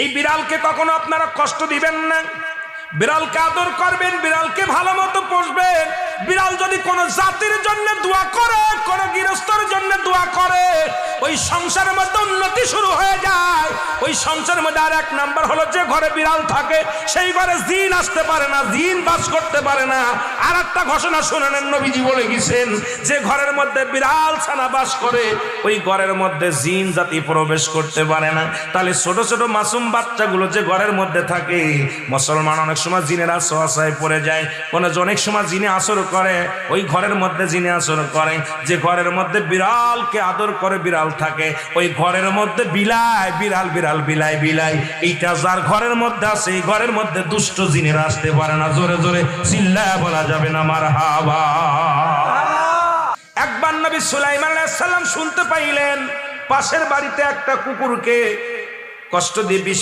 এই বিড়ালকে কখনো আপনারা কষ্ট দিবেন না, বিড়ালকে আদর করবেন, বিড়ালকে ভালো মতো পুষবেন। বিড়াল যদি কোনো জাতির জন্য দোয়া করে, কোনো গৃহস্থর জন্য দোয়া করে, ওই সংসারের মধ্যে উন্নতি শুরু হয়ে যায়। ওই সংসারের মধ্যে আর এক নাম্বার হলো, যে ঘরে বিড়াল থাকে সেই ঘরে জিন আসতে পারে না, জিন বাস করতে পারে না। আর একটা ঘোষণা শুনেন, নবীজি বলে গেছেন, যে ঘরের মধ্যে বিড়াল ছানা বাস করে ওই ঘরের মধ্যে জিন জাতি প্রবেশ করতে পারে না। তাহলে ছোট ছোট মাসুম বাচ্চাগুলো যে ঘরের মধ্যে থাকে, মুসলমান অনেক সময় জিনের আশ্রয় পড়ে যায়, অনেক সময় জিনে আসর করে, ওই ঘরের মধ্যে জিনে আসর করে। যে ঘরের মধ্যে বিড়ালকে আদর করে বিড়াল থাকে, ওই ঘরের মধ্যে বিলাই বিড়াল বিড়াল বিলাই বিলাই, এইটা যার ঘরের মধ্যে আছে এই ঘরের মধ্যে দুষ্ট জিনেরা আসতে পারে না। জোরে জোরে চিল্লায়া বলা যাবে না মারহাবা। একবার নবী সুলাইমান আলাইহিস সালাম শুনতে পাইলেন পাশের বাড়িতে একটা কুকুরকে কষ্ট দিয়ে বিষ